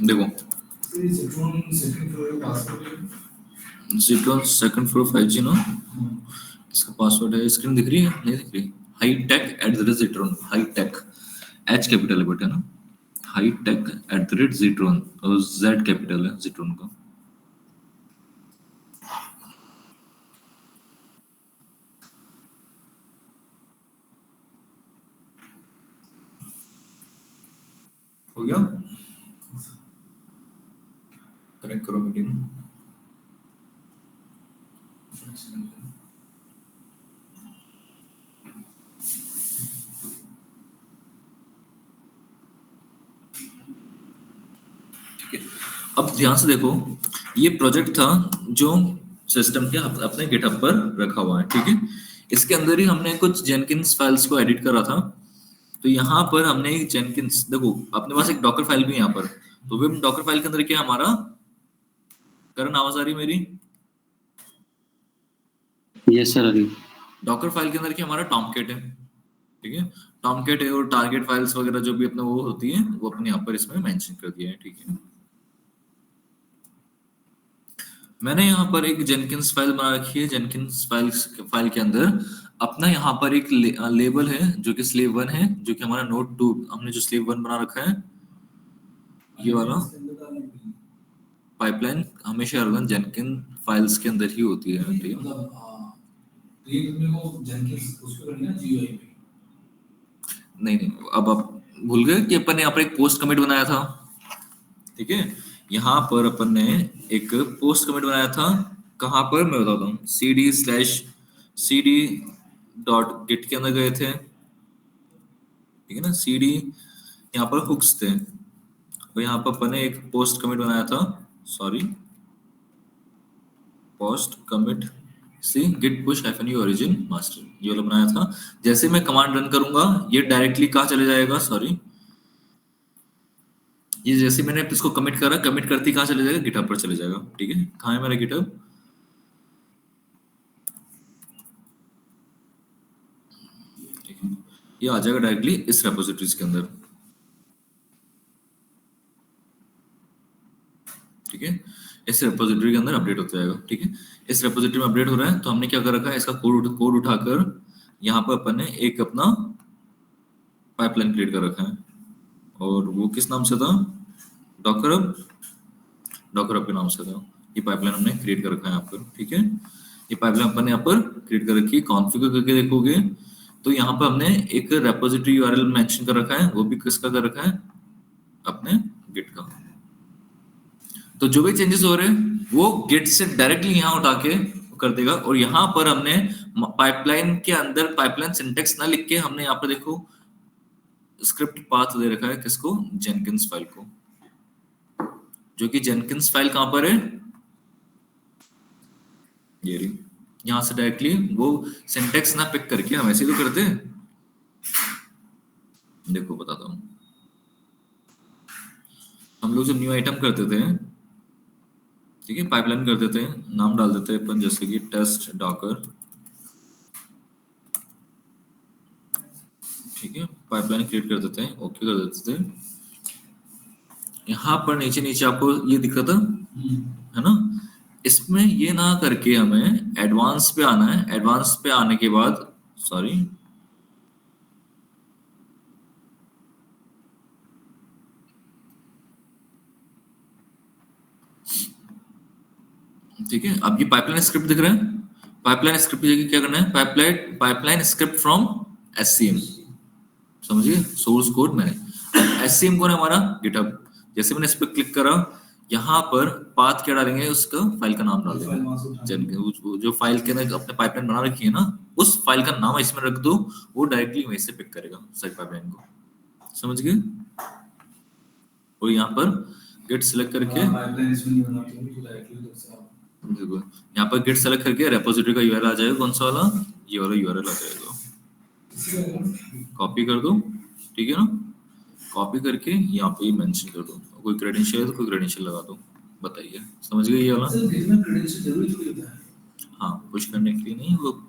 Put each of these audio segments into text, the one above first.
देखो Zitron second floor 5G ना, इसका पासवर्ड है, स्क्रीन दिख रही है नहीं दिख रही? High tech at the rate Zitron, high tech H capital है बेटा ना, high tech at the rate Zitron, और जेड कैपिटल है Zitron का। हो गया, कनेक्ट करो मीटिंग। अब ध्यान से देखो, ये प्रोजेक्ट था जो सिस्टम के अपने गिटहब पर रखा हुआ है, ठीक है। इसके अंदर ही हमने कुछ जेनकिंस फाइल्स को एडिट करा था। तो यहाँ पर हमने एक जेनकिंस, देखो अपने पास एक डॉकर फाइल भी है यहाँ पर। तो विम डॉकर फाइल के अंदर क्या है हमारा, करण आवाज आ रही मेरी? Yes sir. अभी डॉकर फाइल के अंदर क्या हमारा टॉमकेट है, ठीक है। टॉमकेट है और टारगेट फाइल्स वगैरह जो भी अपना वो होती है वो अपने यहाँ पर इसमें मेंशन कर दिया है, ठीक है। मैंने यहाँ पर एक जेनकिंस फाइल बना रखी है। जेनकिंस फाइल के अंदर अपना यहाँ पर एक लेबल है जो कि स्लेव 1 है, जो कि हमारा नोड 2 हमने जो स्लेव 1 बना रखा है, ये वाला पाइपलाइन हमेशा रन जेनकिन फाइल्स के अंदर ही होती है, ठीक है। नहीं, अब आप भूल गए कि अपन ने यहाँ पर एक पोस्ट कमिट बनाया था, ठीक है। यहाँ पर अपन ने एक पोस्ट कमिट बनाया था, कहाँ पर मैं बताता हूँ, cd/cd डॉट गिट के अंदर गए थे, ठीक है ना। cd यहाँ पर हुक्स थे, और यहाँ पर अपन ने एक पोस्ट कमिट बनाया था, sorry post commit see git push -u origin master, ये वाला बनाया था। जैसे मैं कमांड रन करूंगा ये डायरेक्टली कहाँ चले जाएगा, सॉरी ये जैसे मैंने इसको कमिट करा, कमिट करती कहाँ चले जाएगा, गिटहब पर चले जाएगा, ठीक है। कहाँ है मेरा गिटहब, ठीक है, ये आ जाएगा डायरेक्टली इस रेपोजिटरीज के अंदर, ठीक है। इस रेपोजिटरी के अंदर अपडेट होता जाएगा, ठीक है। इस रेपोजिटरी में अपडेट हो रहा है, तो हमने क्या कर रखा है, इसका कोड उठाकर यहाँ पर अपन ने एक अपना पाइपलाइन क्रिएट कर रखा है, और वो किस नाम से था, डॉकर हब के नाम से था। ये पाइपलाइन हमने क्रिएट कर रखा है यहाँ पर, ठीक है। ये पाइपलाइन अपन ने यहाँ पर क्रिएट कर रखी है। कॉन्फ़िगर करके देखोगे तो यहाँ पर हमने एक रेपोजिटरी यूआरएल मेंशन कर रखा है, वो भी किसका कर रखा है, अपने गिट का। तो जो भी चेंजेस हो रहे हैं वो गिट से डायरेक्टली यहाँ उठा के कर देगा। और यहाँ पर हमने पाइपलाइन के अंदर पाइपलाइन सिंटेक्स ना लिख के हमने यहाँ पर देखो स्क्रिप्ट पाथ दे रखा है, किसको, जेनकिंस फाइल को, जो कि जेनकिंस फाइल कहां पर है, ये रही। यहां से डायरेक्टली वो सिंटेक्स ना पिक करके, हम ऐसे ही तो करते हैं, देखो बताता हूं। हम लोग जब न्यू आइटम करते थे, ठीक है, पाइपलाइन कर देते हैं, नाम डाल देते हैं अपन, जैसे कि टेस्ट डॉकर, ठीक है। पाइपलाइन क्रिएट कर देते हैं, ओके कर देते थे। यहाँ पर नीचे नीचे आपको ये दिख रहा था, है ना। इसमें ये ना करके हमें एडवांस पे आना है। एडवांस पे आने के बाद, सॉरी, ठीक है। अब ये पाइपलाइन स्क्रिप्ट दिख रहा है, पाइपलाइन स्क्रिप्ट की जगह क्या करना है, पाइपलाइन स्क्रिप्ट फ्रॉम एससीएम, समझिए, सोर्स कोड मैंने। एससीएम कौन है, हमारा गिटहब। जैसे मैंने इस पर क्लिक करा, यहाँ पर पाथ क्या डालेंगे, उसका फाइल का नाम डाल देंगे, जो फाइल के अंदर अपने पाइपलाइन बना रखी है ना, उस फाइल का नाम इसमें रख दो, वो डायरेक्टली वहीं से पिक करेगा सारी पाइपलाइन को, समझ गए। और यहाँ पर गेट सिलेक्ट करके, यहाँ पर गेट सेलेक्ट करके रेपोजिटरी का यूआरएल आ जाएगा, कौन सा वाला, ये वाला यूआरएल आ जाएगा, कॉपी कर दो, ठीक है ना। कॉपी करके यहाँ पे मेंशन कर दो, कोई क्रेडेंशियल है तो कोई क्रेडेंशियल लगा दो, बताइए, समझ गए ये वाला? सर भेजना क्रेडेंशियल जरूरी थोड़ी होता है। हाँ, पुश करने के लिए नहीं, वो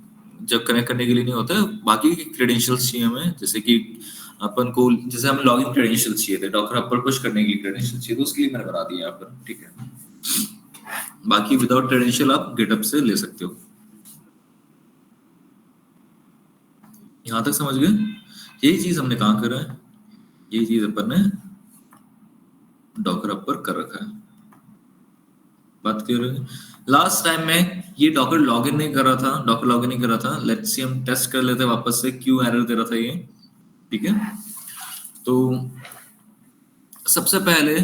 जब कनेक्ट करने के लिए नहीं होता है, बाकी क्रेडेंशियल्स चाहिए हमें, जैसे कि अपन को, जैसे हमें लॉगिन क्रेडेंशियल्स चाहिए थे, डॉक्टर अप पर पुश करने के लिए क्रेडेंशियल्स चाहिए, तो उसके लिए मैंने बना दिया यहाँ पर, ठीक है। बाकी विदाउट क्रेडेंशियल आप गेटअप से ले सकते हो। यहाँ तक समझ गए? यही चीज हमने कहाँ करा है, यही चीज अपन ने डॉकर अप पर कर रखा है। बात कर रहे हैं लास्ट टाइम में ये डॉकर लॉगिन नहीं कर रहा था, डॉकर लॉगिन नहीं कर रहा था। लेट्स सी हम टेस्ट कर लेते हैं वापस से, क्यों एरर दे रहा था ये, ठीक है। तो सबसे पहले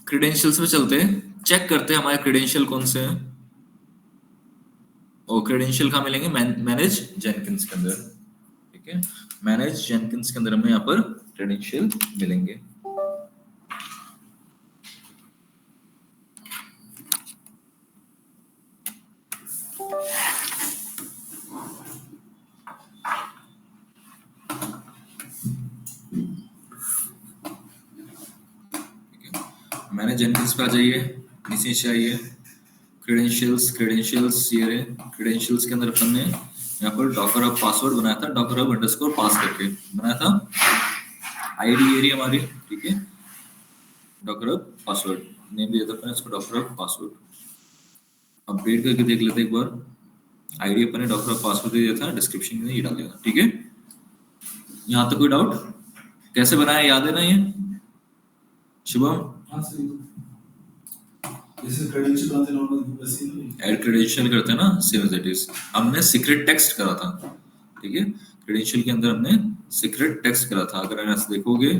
क्रेडेंशियल्स में चलते हैं, चेक करते हैं हमारे क्रेडेंशियल कौन से हैं। और क्रेडेंशियल कहाँ मिलेंगे, मैनेज जेनकिंस के अंदर, ठीक है। मैनेज जेनकिंस के अंदर हमें यहाँ पर क्रेडेंशियल मिलेंगे। मैनेज जेनकिंस पे आ जाइए, नीचे से आइए, क्रेडेंशियल्स, क्रेडेंशियल्स ये रहे। क्रेडेंशियल्स के अंदर अपन ने यहाँ पर डॉकर हब पासवर्ड बनाया था, डॉकर हब अंडरस्कोर पास करके बनाया था। आईडी ये रही हमारी, ठीक है। डॉकर हब पासवर्ड नेम दिया था अपन इसको, डॉकर हब पासवर्ड। अपडेट करके देख लेते एक बार। आईडी अपन ने डॉकर हब पासवर्ड दे दिया था, डिस्क्रिप्शन में ये डाल दिया था, ठीक है। यहाँ तक कोई डाउट? कैसे बनाया याद है ना ये शुभम? हाँ सर, जैसे क्रेडेंशियल बनाते नॉर्मल वैसे ही ऐड क्रेडेंशियल करते हैं ना, सेम एज इट इज। हमने सीक्रेट टेक्स्ट करा था, ठीक है। क्रेडेंशियल के अंदर हमने सीक्रेट टेक्स्ट करा था। अगर ऐसे देखोगे,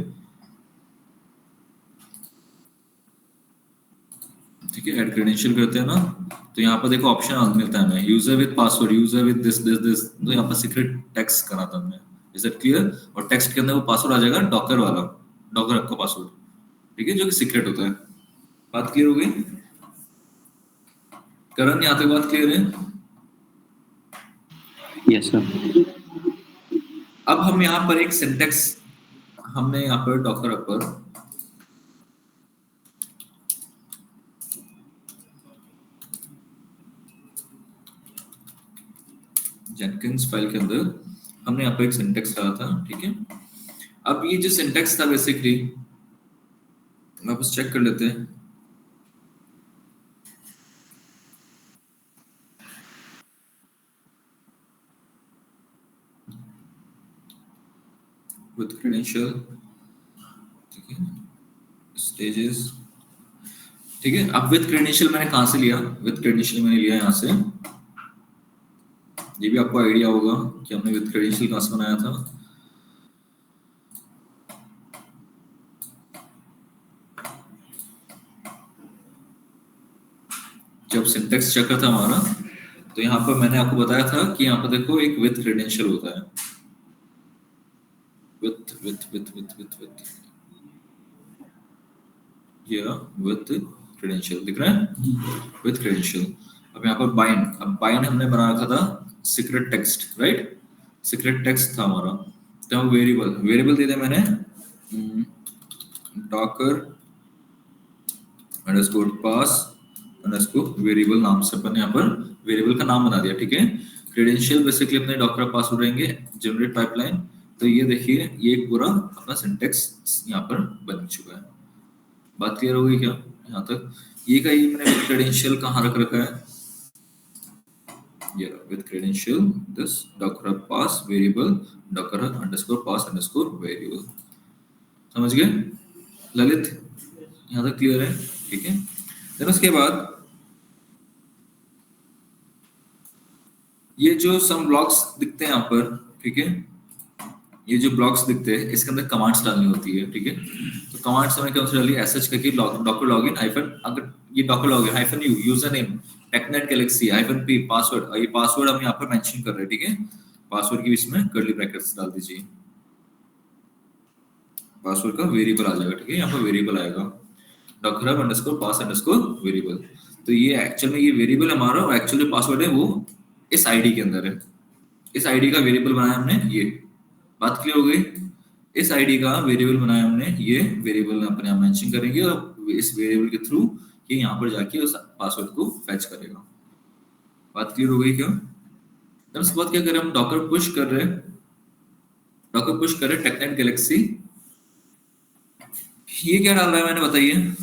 ठीक है, ऐड क्रेडेंशियल करते हैं ना, तो यहाँ पर देखो ऑप्शन मिलता है हमें, user with password, user with this this this. तो यहाँ पर सीक्रेट टेक्स्ट करा था हमने, इज दैट क्लियर? और टेक्स्ट के अंदर वो पासवर्ड आ जाएगा डॉकर वाला, डॉकर आपका पासवर्ड, ठीक है, जो कि सीक्रेट होता है। बात क्लियर हो गई? करण, यहाँ तक बात क्लियर है? Yes sir. अब हम यहाँ पर एक सिंटेक्स, हमने यहाँ पर डॉकर पर जेनकिंस फाइल के अंदर हमने यहाँ पर एक सिंटेक्स डाला था, ठीक है। अब ये जो सिंटेक्स था बेसिकली, वापस चेक कर लेते हैं। विद क्रेडेंशियल, ठीक है, स्टेजेस, ठीक है। अब विद क्रेडेंशियल मैंने कहां से लिया? विद क्रेडेंशियल मैंने लिया यहां से। ये भी आपको आइडिया होगा कि हमने विद क्रेडेंशियल कहां से बनाया था। जब सिंटेक्स चेक था हमारा, तो यहाँ पर मैंने आपको बताया था कि यहाँ पर देखो एक विद क्रेडेंशियल होता है, with with with with with with ये विथ क्रेडेंशियल दिख रहा है, विथ क्रेडेंशियल। अब यहाँ पर बाइंड, अब बाइंड हमने बना रखा था secret text, right? Secret text था हमारा, तो वेरिएबल, वेरिएबल दे दिया मैंने डॉकर अंडरस्कोर पास अंडरस्कोर वेरिएबल नाम से अपन यहाँ पर वेरिएबल का नाम बना दिया, ठीक है। क्रेडेंशियल बेसिकली अपने डॉकर पासवर्ड रहेंगे, जनरेट पाइपलाइन। तो ये देखिए, ये पूरा अपना सिंटेक्स यहाँ पर बन चुका है। बात क्लियर हो गई क्या यहाँ तक? ये का ये मैंने क्रेडेंशियल कहाँ रख रखा है, ये with credential this Docker pass variable Docker underscore pass underscore variable. समझ गए ललित? यहाँ तक क्लियर है, ठीक है। फिर उसके बाद ये जो सम ब्लॉक्स दिखते हैं यहाँ पर, ठीक है, ये जो ब्लॉक्स दिखते हैं इसके अंदर कमांड्स डालनी होती है, ठीक है। तो कमांड्स हमने कौन सी डाली? एसएच करके डॉकर लॉगिन हाइफन, अगर ये docker login hyphen u, user name Technet Galaxy hyphen p, password, ये पासवर्ड हम यहाँ पर मेंशन कर रहे हैं, ठीक है। पासवर्ड के बीच में कर्ली ब्रैकेट्स डाल दीजिए, पासवर्ड का वेरिएबल आ जाएगा, ठीक है। यहाँ पर वेरिएबल आएगा डॉकर अंडरस्कोर पास अंडरस्कोर वेरिएबल। तो ये एक्चुअल में ये वेरिएबल हमारा, और एक्चुअल जो पासवर्ड है वो इस आईडी के अंदर है, इस आईडी का वेरिएबल बनाया हमने ये। बात क्लियर हो गई? इस आईडी का वेरिएबल बनाया हमने, ये वेरिएबल अपने यहाँ मेंशन करेंगे और इस वेरिएबल के थ्रू ये यहाँ पर जाके उस पासवर्ड को फेच करेगा। बात क्लियर हो गई क्या? then उसके बाद क्या करें, हम डॉकर पुश कर रहे हैं, डॉकर पुश कर रहे हैं टेकनेट गैलेक्सी। ये क्या डाल रहा है मैंने, बताइए?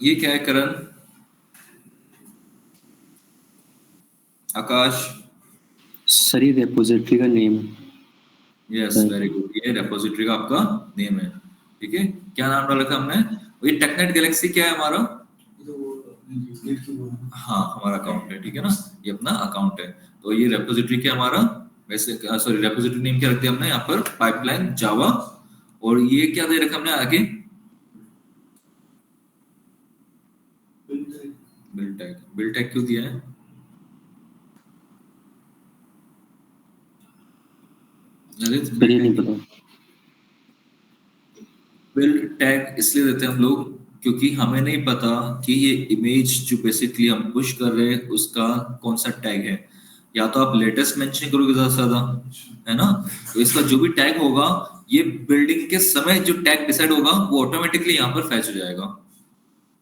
ये क्या है करण? आकाश? सर ये रेपोजिटरी का नेम है। यस, वेरी गुड, ये रेपोजिटरी का आपका नेम है। ठीक है, क्या नाम डाल रखा हमने? ये टेकनेट गैलेक्सी क्या है हमारा? ये तो वो गेट की वो है। हाँ, हमारा अकाउंट है, ठीक है ना, ये अपना अकाउंट है। तो ये रेपोजिटरी क्या हमारा, वैसे सॉरी रेपोजिटरी नेम क्या रखते हैं हमने यहाँ पर, पाइपलाइन जावा। और ये क्या दे रखा हमने आगे? Build tag. बिल्ड टैग क्यों दिया है? सर ये नहीं पता। बिल्ड टैग इसलिए देते हैं हम लोग क्योंकि हमें नहीं पता कि ये इमेज जो बेसिकली हम पुश कर रहे हैं उसका कौन सा टैग है। या तो आप लेटेस्ट मेंशन करोगे ज्यादा से ज्यादा, है ना, तो इसका जो भी टैग होगा ये बिल्डिंग के समय जो टैग डिसाइड होगा वो ऑटोमेटिकली यहाँ पर फैच हो जाएगा।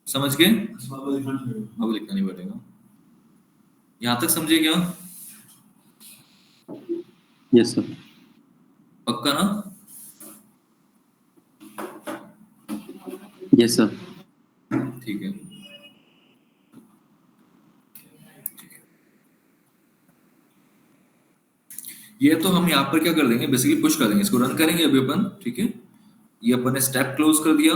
समझ गए? अब लिखना नहीं पड़ेगा। यहाँ तक समझे क्या? Yes sir. पक्का ना? Yes sir. ठीक है। ये तो हम यहाँ पर क्या कर देंगे, बेसिकली पुश कर देंगे, इसको रन करेंगे अभी अपन। ठीक है, ये अपन ने स्टेप क्लोज कर दिया।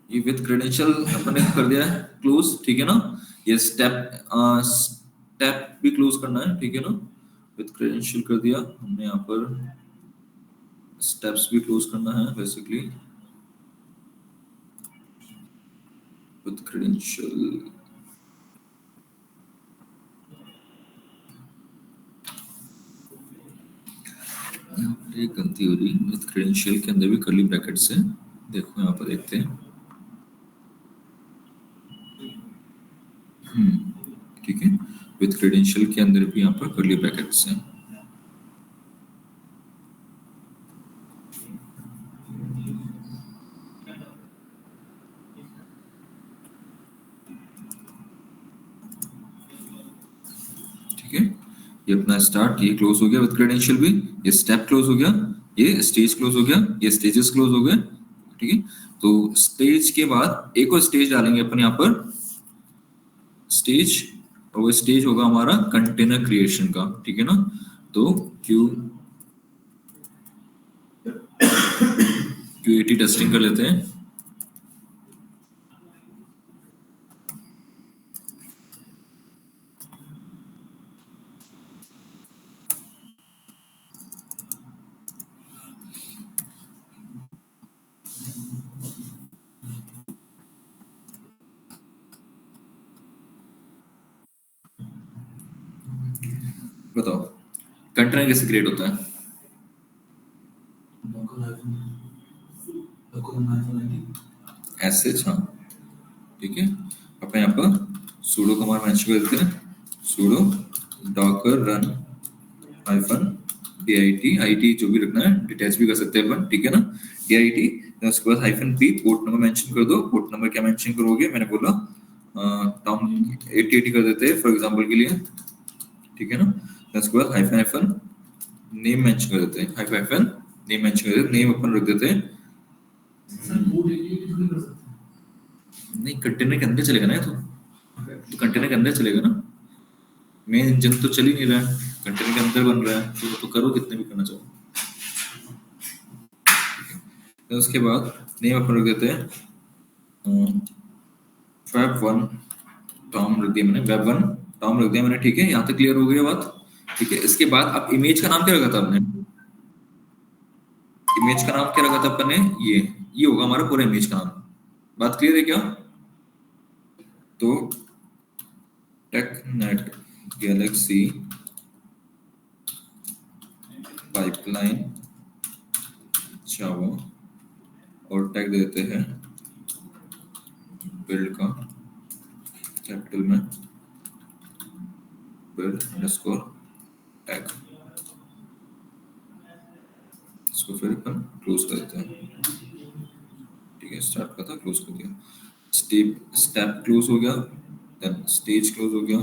ये विद क्रेडेंशियल अपन ने कर दिया है क्लोज, ठीक है ना। ये स्टेप भी क्लोज करना है, ठीक है ना, विद क्रेडेंशियल कर दिया हमने। यहाँ पर स्टेप्स भी क्लोज करना है बेसिकली विद क्रेडेंशियल। यहाँ पर एक गलती हो रही, विद क्रेडेंशियल के अंदर भी कर्ली ब्रैकेट से, देखो यहाँ पर देखते हैं। ठीक है, विद क्रेडेंशियल के अंदर भी यहाँ पर कर्ली ब्रैकेट्स हैं। ठीक है, ये अपना स्टार्ट, ये क्लोज हो गया विद क्रेडेंशियल भी, ये स्टेप क्लोज हो गया, ये स्टेज क्लोज हो गया, ये स्टेजेस क्लोज हो गए। ठीक है, तो स्टेज के बाद एक और स्टेज डालेंगे अपन यहाँ पर, स्टेज, और वो स्टेज होगा हमारा कंटेनर क्रिएशन का। ठीक है ना, तो QAT टेस्टिंग कर लेते हैं। बताओ कंटेनर कैसे क्रिएट होता है? ऐसे, हाँ, ठीक है, अपन यहाँ पर sudo कमांड मेंशन कर देते हैं, sudo docker run -dit, जो भी रखना है, डिटैच भी कर सकते हैं अपन, ठीक है ना, dit। then उसके बाद -p, पोर्ट नंबर मेंशन कर दो। पोर्ट नंबर क्या मेंशन करोगे, मैंने बोला टॉम 8080 कर देते हैं फॉर एग्जांपल के लिए, ठीक है ना। then उसके बाद हाइफन नेम मेंशन कर देते हैं, हाइफन नेम मेंशन कर देते हैं, नेम अपन रख देते हैं। नहीं, कंटेनर के अंदर चलेगा ना, ये तो कंटेनर के अंदर चलेगा ना, मेन इंजन तो चल ही नहीं रहा है, कंटेनर के अंदर बन रहा है, तो करो कितने भी करना चाहो। तो उसके बाद नेम अपन रख देते हैं web1 टॉम रख दिया मैंने, web1 टॉम रख दिया मैंने, ठीक है, यहाँ तक क्लियर हो गई बात। ठीक है, इसके बाद अब इमेज का नाम क्या रखा था आपने? इमेज का नाम क्या रखा था अपन ने? ये होगा हमारा पूरा इमेज का नाम। बात क्लियर है क्या? तो टेकनेट गैलेक्सी पाइपलाइन जावा और टैग देते हैं बिल्ड का कैपिटल में बिल्ड अंडरस्कोर टैग, इसको फिर अपन क्लोज कर देते हैं। ठीक है, स्टार्ट का था क्लोज कर दिया, स्टेप क्लोज हो गया, देन स्टेज क्लोज हो गया।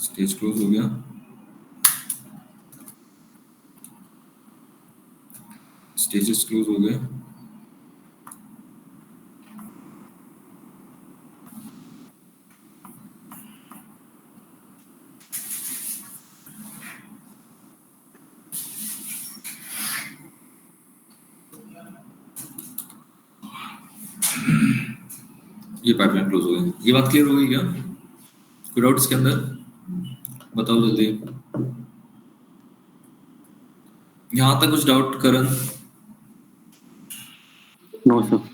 स्टेज क्लोज हो गया, स्टेजेस क्लोज हो गए, ये पाइपलाइन क्लोज हो गई। ये बात क्लियर हो गई क्या? कोई डाउट इसके अंदर? बताओ जल्दी। यहाँ तक कुछ डाउट करण? No sir.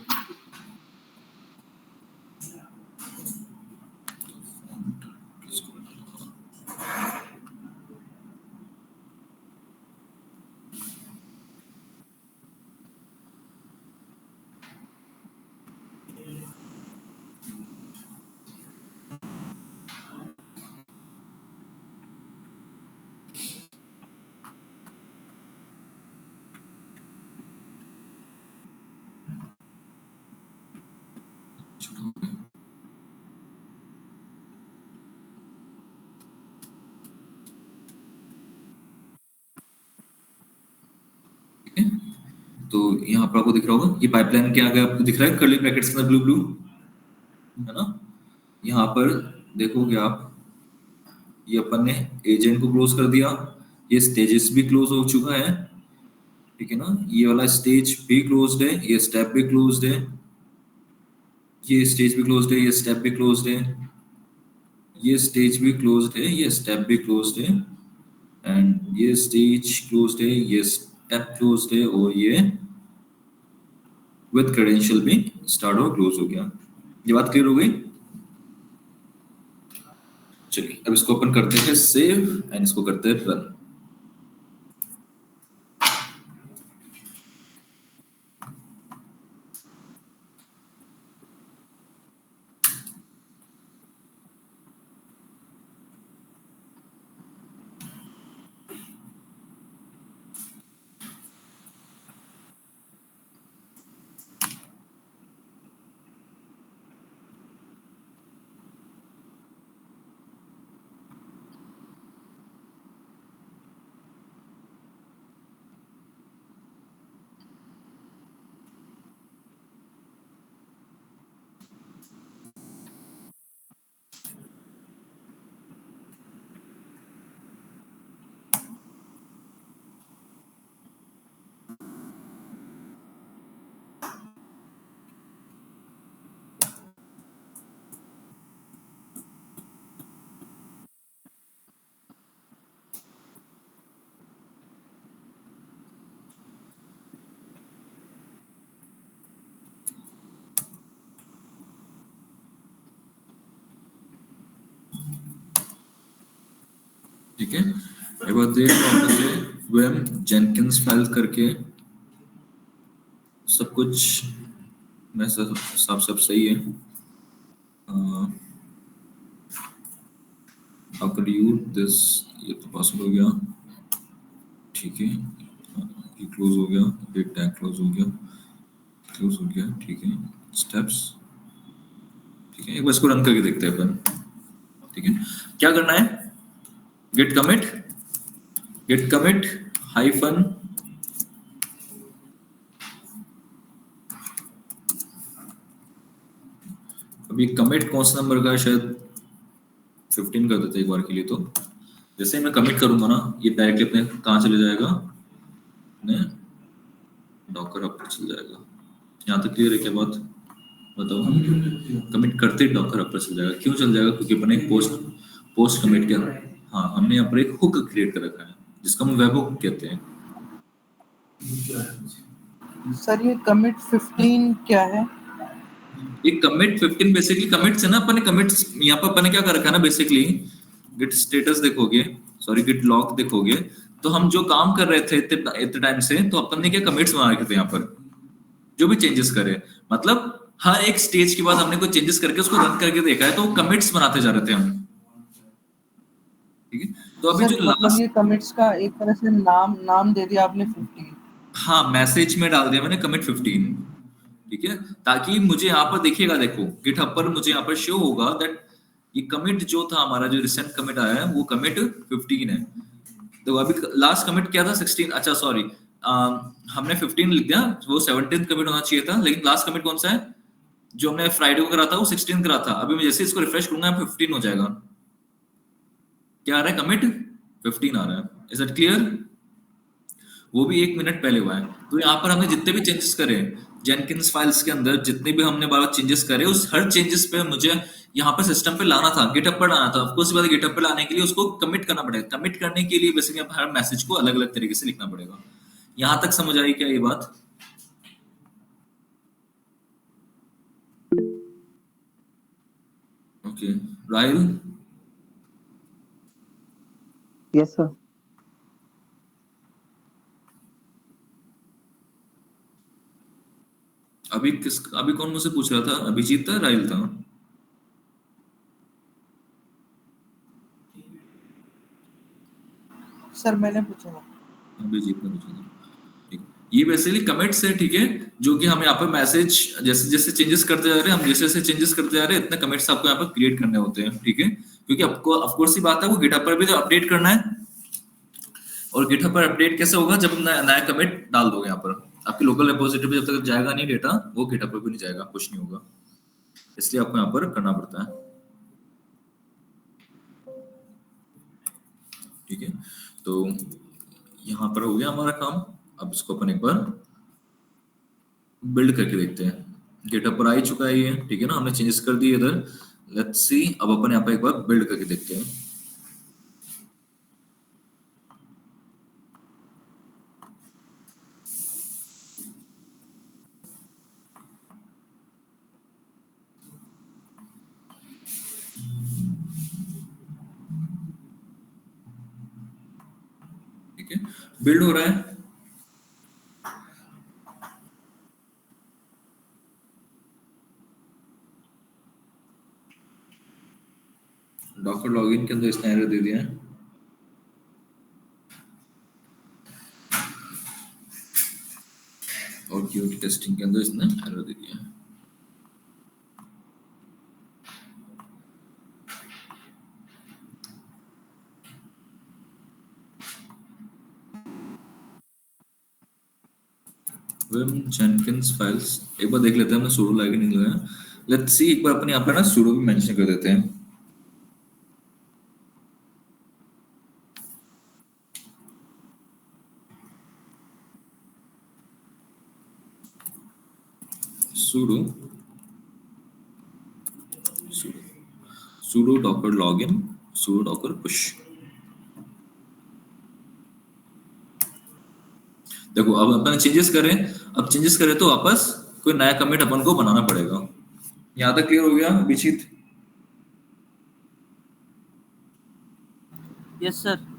तो यहाँ पर आपको दिख रहा होगा, ये पाइपलाइन के आगे आपको दिख रहा है कर्ली ब्रैकेट्स के अंदर ब्लू ब्लू, है ना? यहाँ पर देखोगे आप, ये अपन ने एजेंट को क्लोज कर दिया, ये स्टेजेस भी क्लोज हो चुका है, ठीक है ना? ये वाला स्टेज भी क्लोज्ड है, ये स्टेप भी क्लोज्ड है, ये स्टेज भी क्लोज्ड है, ये स्टेप भी क्लोज्ड है, ये स्टेज भी क्लोज्ड है, ये स्टेप भी क्लोज्ड है, एंड ये स्टेज क्लोज्ड है, ये स्टेप क्लोज्ड है, और ये विद क्रेडेंशियल भी स्टार्ट और क्लोज हो गया। ये बात क्लियर हो गई? चलिए अब इसको ओपन करते हैं सेव एंड इसको करते हैं रन। ठीक है, एक बार वेम जेनकिंस फाइल करके सब कुछ मैं सब सही है। हाउ कुड यू दिस, ये तो पासवर्ड हो गया, ठीक है, ये क्लोज हो गया, ये टैग क्लोज हो गया, ठीक है, स्टेप्स, ठीक है। एक बार इसको रन करके देखते हैं अपन, ठीक है। क्या करना है? गेट कमिट हाइफन अभी कमिट कौन सा नंबर का है, शायद 15 कर देते एक बार के लिए। तो जैसे ही मैं कमिट करूंगा ना, ये डायरेक्टली अपने कहाँ चले जाएगा, अपने डॉकर हब पर चल जाएगा। यहाँ तक क्लियर है क्या बात? बताओ। कमिट करते ही डॉकर हब पर चल जाएगा। क्यों चल जाएगा? क्योंकि अपने पोस्ट कमिट किया, हाँ हमने यहाँ पर एक हुक क्रिएट कर रखा है जिसका हम वेब हुक कहते हैं। सर ये कमिट 15 क्या है? ये कमिट 15 बेसिकली कमिट्स है ना, अपन ने कमिट्स यहाँ पर अपन ने क्या कर रखा है ना, बेसिकली गिट स्टेटस देखोगे, सॉरी गिट लॉग देखोगे, तो हम जो काम कर रहे थे इतने टाइम से, तो अपन ने क्या कमिट्स बना रखे थे यहाँ पर, जो भी चेंजेस करे, मतलब हर एक स्टेज के बाद हमने कोई चेंजेस करके उसको रन करके देखा है, तो कमिट्स बनाते जा रहे थे हम, ठीक है। तो अभी सर जो मतलब लास्ट, ये कमिट्स का एक तरह से नाम दे दिया आपने 50। हाँ मैसेज में डाल दिया मैंने कमिट 15, ठीक है, ताकि मुझे यहाँ पर देखिएगा, देखो गिटहब पर मुझे यहाँ पर शो होगा दैट ये कमिट जो था हमारा, जो रिसेंट कमिट आया है वो कमिट 15 है। तो अभी लास्ट कमिट क्या था 16, अच्छा सॉरी हमने 15 लिख दिया, वो 17 कमिट होना चाहिए था, लेकिन लास्ट कमिट कौन सा है जो हमने फ्राइडे को करा था, वो 16 करा था। अभी मैं जैसे इसको रिफ्रेश करूंगा 15 हो जाएगा, क्या आ रहा है कमिट 15 आ रहा है, इज इट क्लियर? वो भी 1 मिनट पहले हुआ है। तो यहाँ पर हमने जितने भी चेंजेस करे जेनकिंस फाइल्स के अंदर, जितने भी हमने बार चेंजेस करे, उस हर चेंजेस पे मुझे यहाँ पर सिस्टम पे लाना था, गिटहब पर लाना था। ऑफकोर्स बात गिटहब पे लाने के लिए उसको कमिट करना पड़ेगा, कमिट करने के लिए बेसिकली हर मैसेज को अलग अलग तरीके से लिखना पड़ेगा। यहाँ तक समझ आई क्या ये बात? Okay Rahil, yes sir. अभी कौन मुझसे पूछ रहा था? अभिजीत था, राहिल था? सर मैंने पूछा था। अभिजीत ने पूछा था, ठीक। ये बेसिकली कमिट्स है, ठीक है, जो कि हम यहाँ पर मैसेज जैसे जैसे चेंजेस करते जा रहे हैं, हम जैसे जैसे चेंजेस करते जा रहे हैं, इतने कमिट्स आपको यहाँ पर क्रिएट करने होते हैं, ठीक है, क्योंकि आपको ऑफकोर्स ही बात है वो गिटहब पर भी तो अपडेट करना है, और गिटहब पर अपडेट कैसे होगा जब नया कमिट डाल दोगे यहाँ पर, आपकी लोकल रिपोजिटरी पे जब तक जाएगा नहीं डेटा, वो गिटहब पर भी नहीं जाएगा, कुछ नहीं होगा, इसलिए आपको यहाँ पर करना पड़ता है, ठीक है। तो यहाँ पर हो गया हमारा काम। अब इसको अपन एक बार बिल्ड करके देखते हैं। गिटहब पर आ ही चुका है ये, ठीक है ना, हमने चेंजेस कर दिए इधर। लेट्स सी, अब अपन यहाँ पर एक बार बिल्ड करके देखते हैं। ठीक है, बिल्ड हो रहा है। डॉकर लॉगिन के अंदर इसने एरर दे दिया है, और क्यूटी टेस्टिंग के अंदर इसने एरर दे दिया है। विम जेनकिंस फाइल्स एक बार देख लेते हैं, हमने sudo लॉगिन नहीं लगाया। लेट्स सी, एक बार अपन यहाँ पर ना sudo भी मेंशन कर देते हैं। sudo docker login, sudo docker push। देखो अब अपन चेंजेस करें, अब चेंजेस करें तो वापस कोई नया कमिट अपन को बनाना पड़ेगा। यहाँ तक क्लियर हो गया Abhijeet? Yes sir.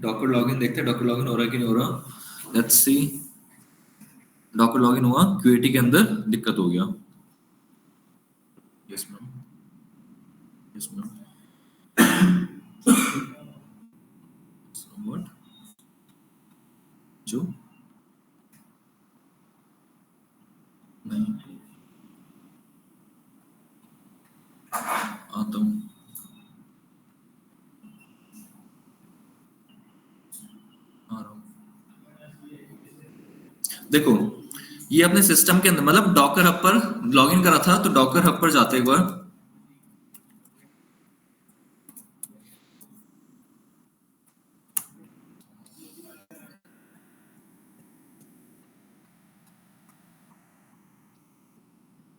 Docker login देखते हैं, डॉकर लॉगिन हो रहा है कि नहीं हो रहा। लेट्स सी, डॉकर लॉगिन हुआ, क्यूएटी के अंदर दिक्कत हो गया। Yes ma'am, yes ma'am. What जो नहीं आता हूँ, आ रहा हूँ। देखो ये अपने सिस्टम के अंदर, मतलब डॉकर हब पर लॉगिन करा था, तो डॉकर हब पर जाते एक बार।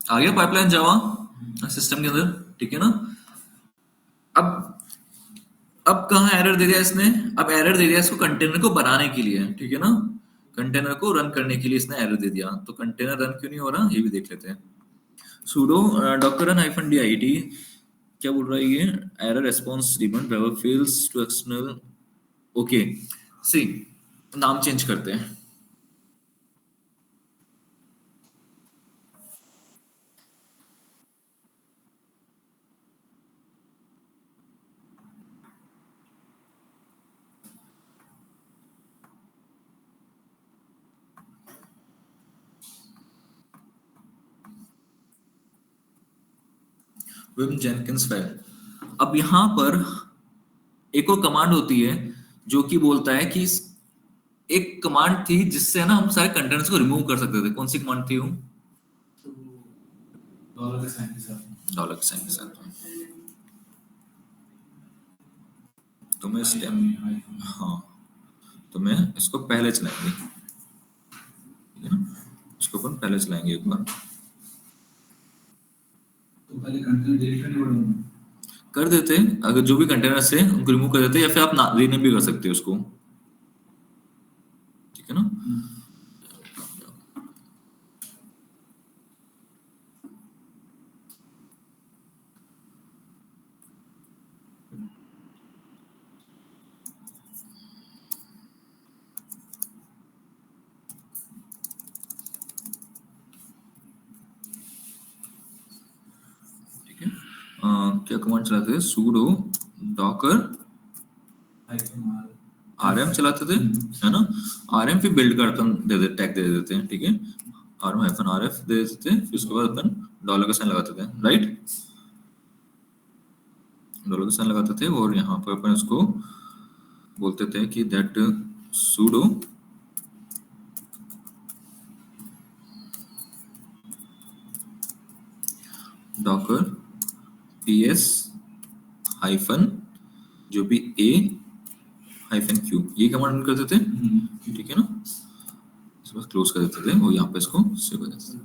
आ गया पाइपलाइन जावा सिस्टम के अंदर, ठीक है ना। अब कहाँ एरर दे दिया इसने, अब एरर दे दिया इसको कंटेनर को बनाने के लिए, ठीक है ना, कंटेनर को रन करने के लिए इसने एरर दे दिया। तो कंटेनर रन क्यों नहीं हो रहा ये भी देख लेते हैं। sudo docker run -dit क्या बोल रहा है ये, एरर रेस्पॉन्स रिबन driver fails to external. Okay see नाम चेंज करते हैं। Vim Jenkins file. अब यहां पर एक और कमांड होती है जो कि बोलता है कि एक कमांड थी जिससे ना हम सारे कंटेनर्स को रिमूव कर सकते थे। कौन सी कमांड थी वो? डॉलर के साइन के साथ। डॉलर के साइन के साथ। तो मैं स्टेम, हाँ तो मैं इसको पहले चलाएंगे, ठीक है ना, इसको अपन पहले चलाएंगे एक बार। तो पहले कंटेनर डिलीट करने पड़ेगा, कर देते हैं, अगर जो भी कंटेनर से उनको रिमूव कर देते हैं, या फिर आप रीनेम भी कर सकते हो उसको, ठीक है ना। ठीक है, क्या कमांड चलाते थे, sudo docker rm चलाते थे, है ना। rm फिर बिल्ड का अपन टैग दे देते हैं, ठीक है, rm-rf दे देते हैं, फिर उसके बाद अपन डॉलर का साइन लगाते थे, राइट, डॉलर का साइन लगाते थे। और यहाँ पर अपन उसको बोलते थे कि that sudo docker ps hyphen जो भी a हाइफन q, ये कमांड रन करते थे, ठीक है ना। इसको क्लोज कर देते थे और यहाँ पे इसको सेव कर देते थे।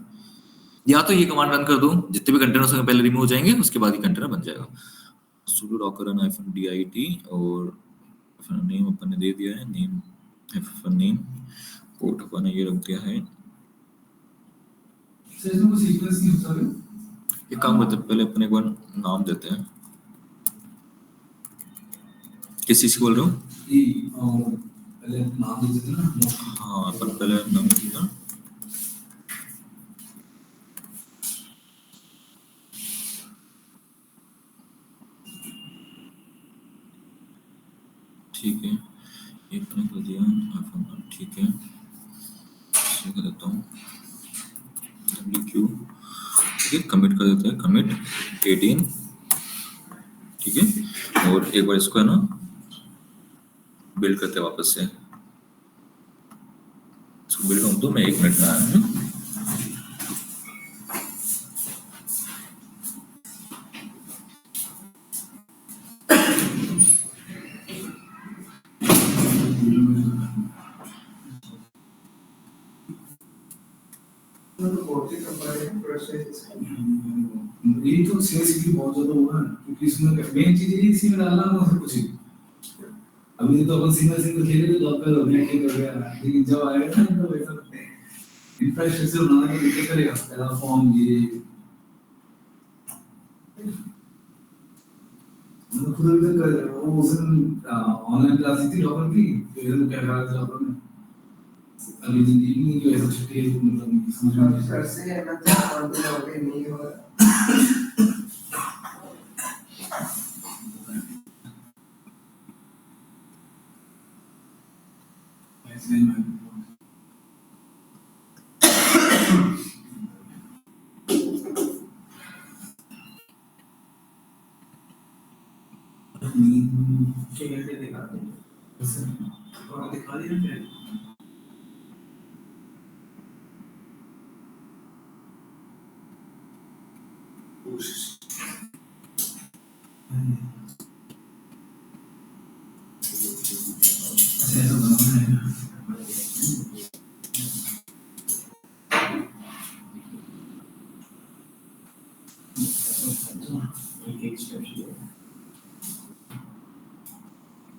या तो ये कमांड रन कर दो, जितने भी कंटेनर्स हैं पहले रिमूव हो जाएंगे, उसके बाद ही कंटेनर बन जाएगा। sudo docker run -dit और नेम अपन ने दे दिया है, नेम नेम, पोर्ट अपन ने ये रख दिया है। सर इसमें कोई सीक्वेंस नहीं होता है, एक काम करते हैं, पहले अपन एक बार नाम देते हैं। किस चीज को बोल रहे हो? और पहले नाम दे देते ना। हाँ अपन पहले नाम देते हैं। ठीक है, ये अपने कर दिया, ठीक है, इसे कर देता हूँ wq, ठीक है, कमिट कर देते हैं, कमिट 18, ठीक है। और एक बार इसको है ना बिल्ड करते हैं वापस से, इसको बिल्ड होने दो, मैं 1 मिनट में आया हूँ। यही तो सीएस की बहुत ज्यादा हुआ है, क्योंकि इसमें मेन चीज यही इसी में डालना है और कुछ नहीं। अभी तो अपन सिंगल खेले तो डॉक्टर नेट कर गया, लेकिन जब आएगा ना तो वैसा इंफ्रास्ट्रक्चर बनाना तो दिक्कत करेगा, पहला फॉर्म ये मतलब खुद भी कर रहा है। वो उस दिन ऑनलाइन क्लास थी डॉक्टर की, तो इधर क्या करा था डॉक्टर ने, अभी जिंदगी में जो ऐसा छुट्टी है मतलब समझ में नहीं सर से है ना, तो नहीं होगा। ऐसे में कैसे दिखाते हैं, और दिखा दिया क्या ऐसा बनाना है। एक स्टेप शुरू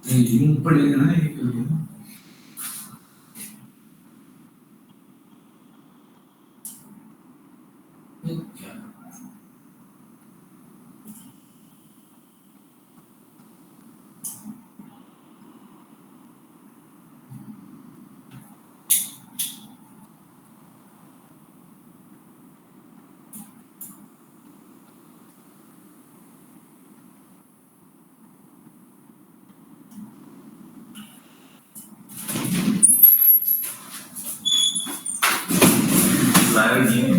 यूं ऊपर ले लेना है, एक कर लेना। ये क्या है? लाया नहीं है।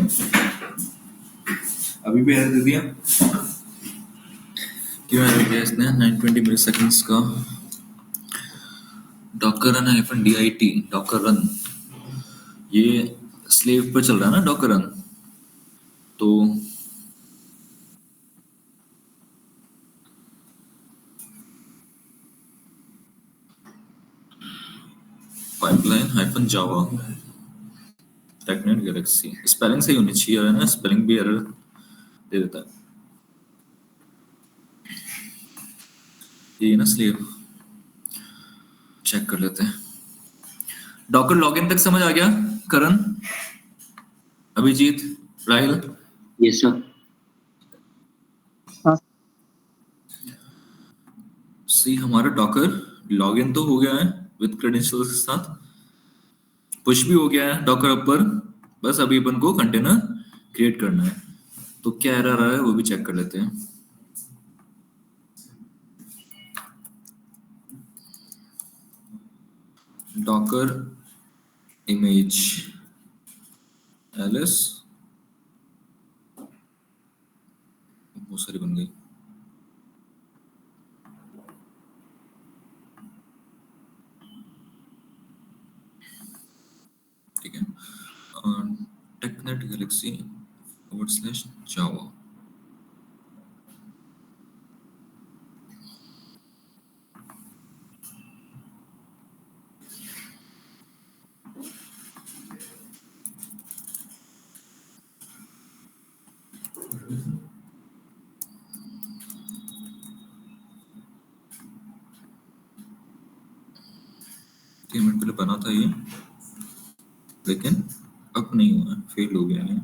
अभी भी एरर दे दिया। क्यों एरर दिया इसने? 920 मिली सेकेंड्स का Docker run -dit Docker run, ये स्लेव पर चल रहा है ना डॉकर रन, तो पाइपलाइन -java टेकनेट गैलेक्सी। स्पेलिंग सही होनी चाहिए है ना, स्पेलिंग भी एरर दे देता है ये ना स्लेव। चेक कर लेते हैं। डॉकर लॉगिन तक समझ आ गया Karan, Abhijeet, Rahil? Yes sir. See हमारा डॉकर लॉगिन तो हो गया है विद क्रेडेंशियल्स के साथ, पुश भी हो गया है डॉकर ऊपर, बस अभी अपन को कंटेनर क्रिएट करना है। तो क्या एरर आ रहा है वो भी चेक कर लेते हैं। डॉकर इमेज एलिस बहुत सारी बन गई। ठीक है, टेकनेट गैलेक्सी /java। मिनट पहले बना था ये, लेकिन अब नहीं हुआ, फेल हो गया है।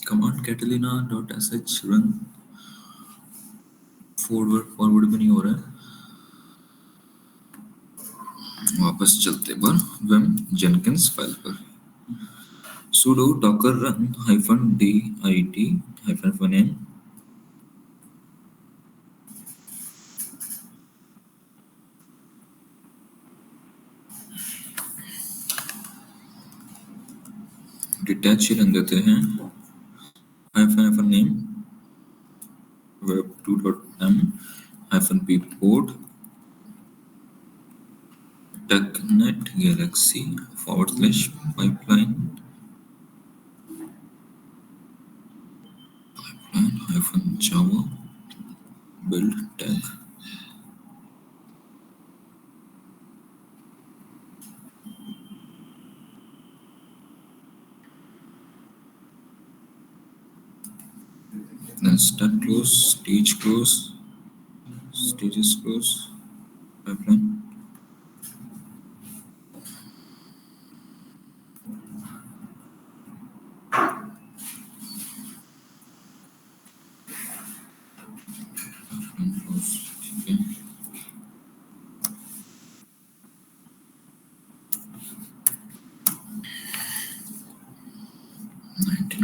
कमांड catalina.sh रन फॉरवर्ड भी नहीं हो रहा है। वापस चलते पर विम जेनकिंस फाइल पर sudo docker run -dit-n detach ही रन देते हैं -name web2.m-p port Technet Galaxy /pipeline -java build tag। then stack close, stage close, stages close, pipeline close। ठीक है,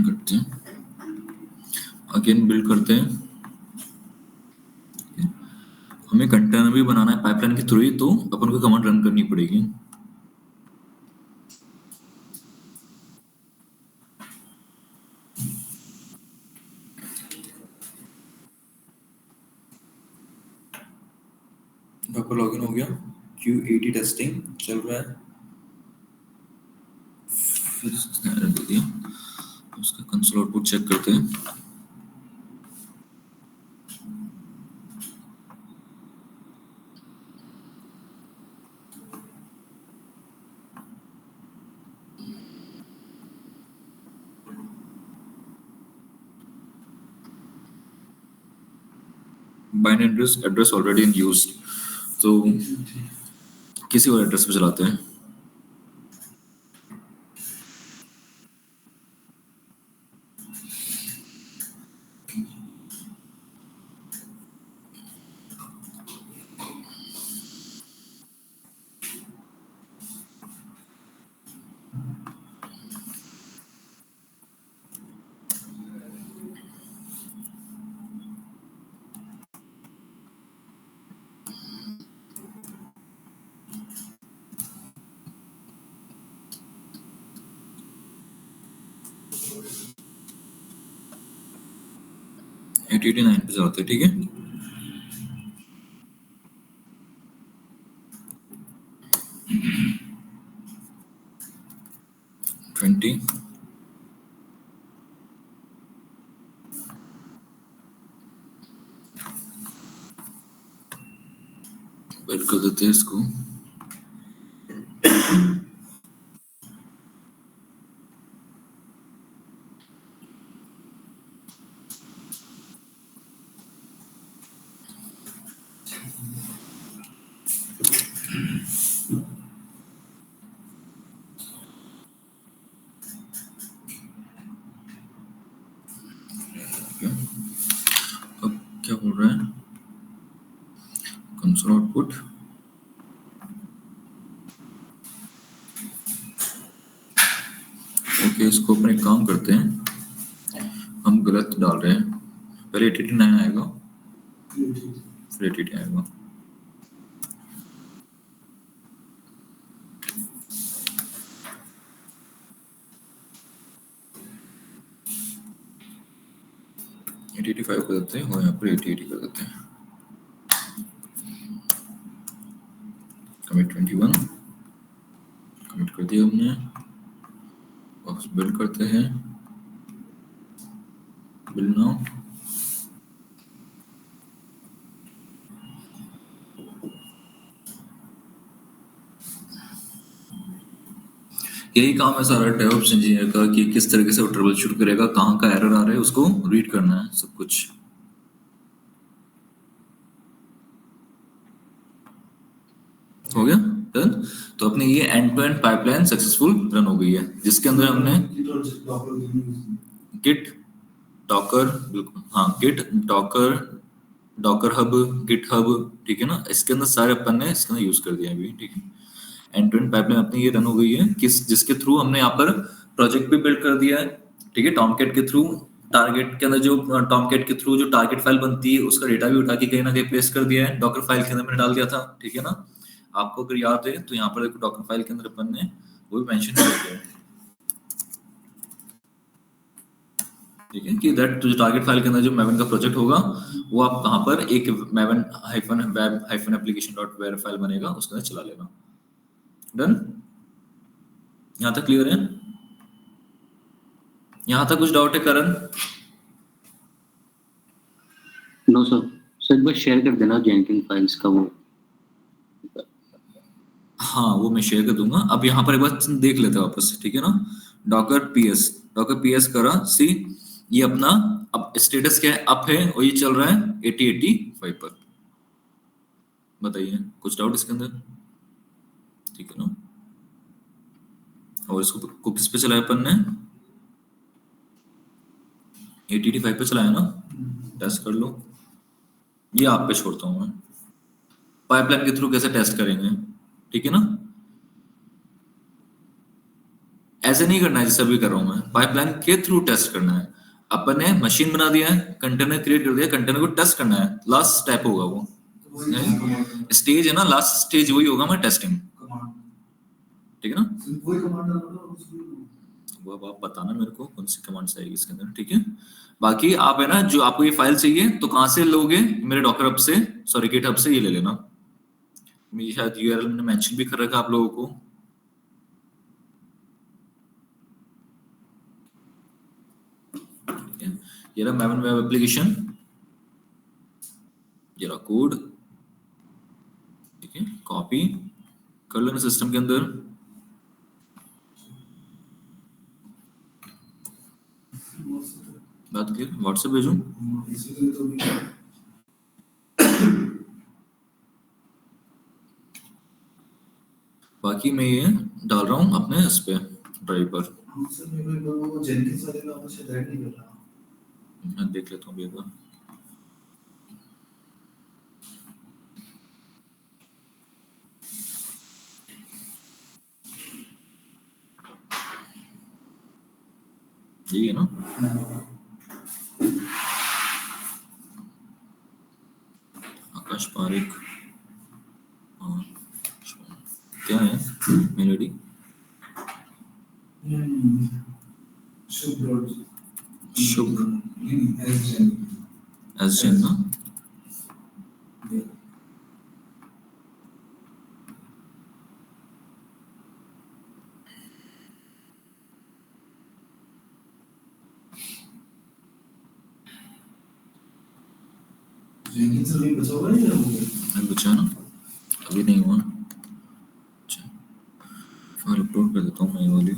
करते हैं, अगेन बिल्ड करते हैं। हमें कंटेनर भी बनाना है पाइपलाइन के थ्रू ही, तो अपन को कमांड रन करनी पड़ेगी। डॉकर लॉगिन हो गया, Q80 टेस्टिंग चल रहा है, फिर इसने एरर दे दिया। उसका कंसोल आउटपुट चेक करते हैं। Binary address already in use, तो किसी और एड्रेस पे चलाते हैं। एटी 9 पे चलाते हैं, ठीक है। ट्वेंटी वेट कर देते हैं इसको। अब क्या बोल रहा है, कंसोल आउटपुट ओके। इसको अपने काम करते हैं, हम गलत डाल रहे हैं, पहले 89 आएगा फिर 80 आएगा। एटी 85 कर देते हैं और यहाँ पर 80 कर देते हैं। कमिट 21 कमिट कर दिया हमने, बॉक्स बिल्ड करते हैं, बिल्ड नाउ। यही काम है सारा डेवऑप्स इंजीनियर का कि किस तरीके से वो ट्रबल शूट करेगा, कहाँ का एरर आ रहा है उसको रीड करना है सब कुछ। हो गया डन। तो अपनी ये end to end pipeline successful run हो गई है, जिसके अंदर हमने गिट डॉकर, बिल्कुल हाँ, Git Docker Docker Hub GitHub, ठीक है ना, इसके अंदर सारे अपन ने इसके अंदर यूज कर दिया अभी, ठीक है। एंड टू एंड पाइपलाइन अपनी ये रन हो गई है, जिसके थ्रू हमने यहाँ पर प्रोजेक्ट भी बिल्ड कर दिया है, ठीक है। टॉमकैट के थ्रू टारगेट के अंदर जो टॉमकैट के थ्रू जो टारगेट फाइल बनती है उसका डेटा भी उठा के कहीं ना कहीं पेस्ट कर दिया है, डॉकर फाइल के अंदर मैंने डाल दिया था, ठीक है ना। आपको अगर याद है तो यहाँ पर देखो डॉकर फाइल के अंदर अपन ने वो भी मेंशन किया है, ठीक है, कि दैट जो टारगेट फाइल के अंदर जो मैवन का प्रोजेक्ट होगा वो आप कहाँ पर एक मैवन -web -application.var फाइल बनेगा, उसके अंदर चला लेना। डन, यहाँ तक क्लियर है? यहाँ तक कुछ डाउट है करण? नो सर, एक बार शेयर कर देना जेनकिन फाइल्स का वो। हाँ वो मैं शेयर कर दूंगा। अब यहाँ पर एक बार देख लेते हैं वापस, ठीक है ना। डॉकर पीएस करा सी, ये अपना अब स्टेटस क्या है, अप है और ये चल रहा है 8085 पर। बताइए कुछ डाउट इसके अंदर, ठीक है ना। और इसको किस पे चलाया अपन ने, 8085 पे चलाया ना, टेस्ट कर लो। ये आप पे छोड़ता हूँ मैं, पाइपलाइन के थ्रू कैसे टेस्ट करेंगे, ठीक है ना। ऐसे नहीं करना है जैसे अभी कर रहा हूं मैं, पाइपलाइन के थ्रू टेस्ट करना है। अपन ने मशीन बना दिया है, कंटेनर क्रिएट कर दिया, कंटेनर को टेस्ट करना है, लास्ट स्टेप होगा वो, स्टेज है ना, लास्ट स्टेज वही होगा मैं टेस्टिंग, ठीक है ना। वो अब आप बताना मेरे को कौन सी कमांड्स आएगी इसके अंदर, ठीक है। बाकी आप है ना, जो आपको ये फाइल चाहिए तो कहां से लोगे, मेरे डॉकर हब से, सॉरी गिट हब से ये ले लेना। मैं शायद यूआरएल में मेंशन भी कर रखा आप लोगों को, ये रहा मैवन वेब एप्लीकेशन, ये रहा कोड, ठीक है। कॉपी कर लेना सिस्टम के अंदर, बात क्लियर। व्हाट्सएप भेजूं, बाकी मैं ये डाल रहा हूँ अपने इस पे ड्राइव पर। सर मेरे को वो जेनकिंस वाले में मुझे ऐड नहीं कर रहा। मैं देख लेता हूँ एक बार। यही है ना? आकाश पारिक। हाँ, क्या है मेलोडी? शुभ रोड शुभ एसजेन एसजेन ना? जेनकिंस अभी बचा हुआ है या हो गया? नहीं बचा ना, अभी नहीं हुआ। अच्छा, फाइल अपलोड कर देता हूँ मैं ये वाली।